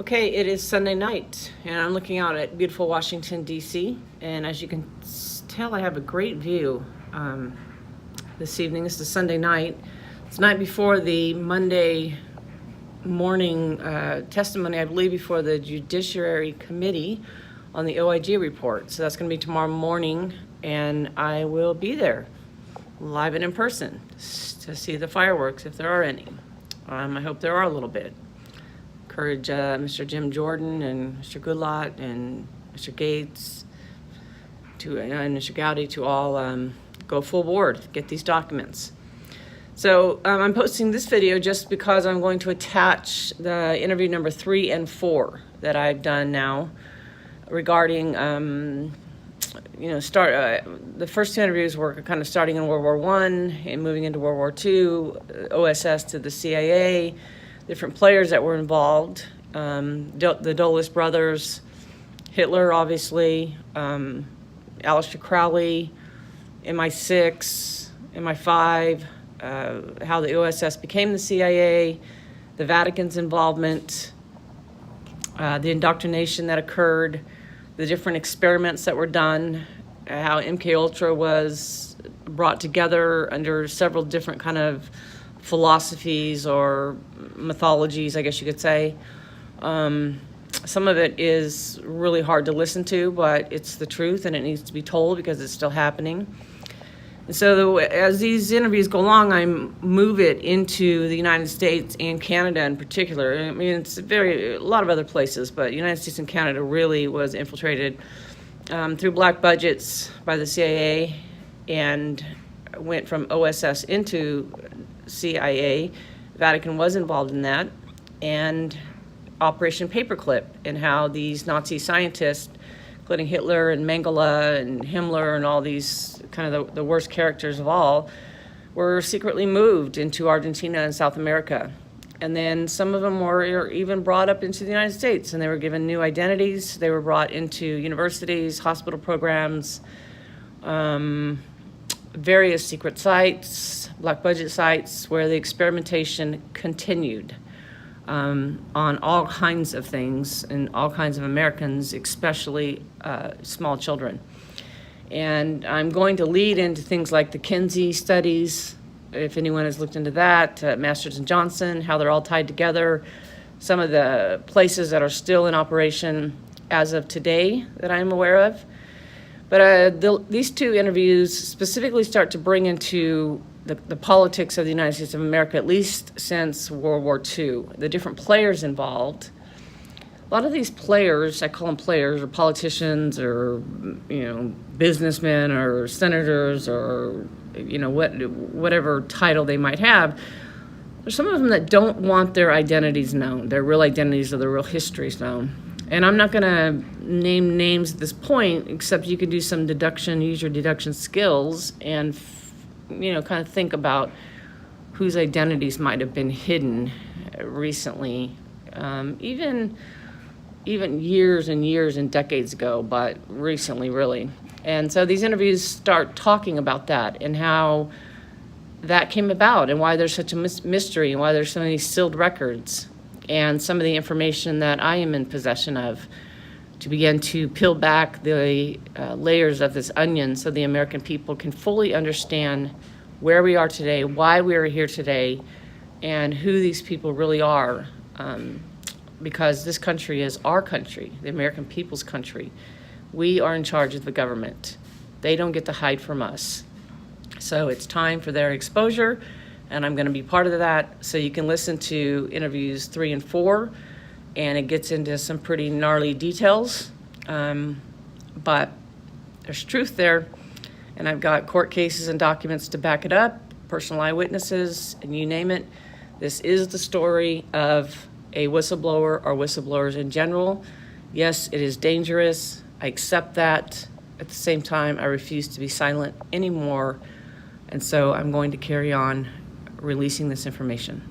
Okay, it is Sunday night, and I'm looking out at beautiful Washington, D.C., and as you can tell, I have a great view this evening. It's the Sunday night. It's the night before the Monday morning testimony, I believe, before the Judiciary Committee on the OIG report. So that's going to be tomorrow morning, and I will be there, live and in person, to see the fireworks, if there are any. I hope there are a little bit. Encourage Mr. Jim Jordan and Mr. Goodlott and Mr. Gates and Mr. Gowdy to all go full board, get these documents. So I'm posting this video just because I'm going to attach the interview number 3 and 4 that I've done now regarding, the first two interviews were kind of starting in World War I and moving into World War II, OSS to the CIA, different players that were involved, the Dulles brothers, Hitler, obviously, Aleister Crowley, MI6, MI5, how the OSS became the CIA, the Vatican's involvement, the indoctrination that occurred, the different experiments that were done, how MKUltra was brought together under several different kind of philosophies or mythologies, I guess you could say. Some of it is really hard to listen to, but it's the truth and it needs to be told because it's still happening. And so as these interviews go along, I move it into the United States and Canada in particular. I mean, it's a lot of other places, but United States and Canada really was infiltrated through black budgets by the CIA and went from OSS into CIA. Vatican was involved in that, and Operation Paperclip, and how these Nazi scientists, including Hitler and Mengele and Himmler and all these kind of the worst characters of all, were secretly moved into Argentina and South America. And then some of them were even brought up into the United States, and they were given new identities. They were brought into universities, hospital programs, various secret sites, black budget sites, where the experimentation continued on all kinds of things and all kinds of Americans, especially small children. And I'm going to lead into things like the Kinsey studies, if anyone has looked into that, Masters and Johnson, how they're all tied together, some of the places that are still in operation as of today that I'm aware of. But these two interviews specifically start to bring into the politics of the United States of America, at least since World War II, the different players involved. A lot of these players, I call them players, or politicians, or businessmen, or senators, or whatever title they might have. There's some of them that don't want their identities known, their real identities or their real histories known. And I'm not going to name names at this point, except you can do some deduction, use your deduction skills, and kind of think about whose identities might have been hidden recently, even years and years and decades ago, but recently, really. And so these interviews start talking about that and how that came about and why there's such a mystery and why there's so many sealed records, and some of the information that I am in possession of, to begin to peel back the layers of this onion so the American people can fully understand where we are today, why we are here today, and who these people really are, because this country is our country, the American people's country. We are in charge of the government. They don't get to hide from us. So it's time for their exposure, and I'm going to be part of that. So you can listen to interviews 3 and 4, and it gets into some pretty gnarly details. But there's truth there, and I've got court cases and documents to back it up, personal eyewitnesses, and you name it. This is the story of a whistleblower or whistleblowers in general. Yes, it is dangerous. I accept that. At the same time, I refuse to be silent anymore. And so I'm going to carry on releasing this information.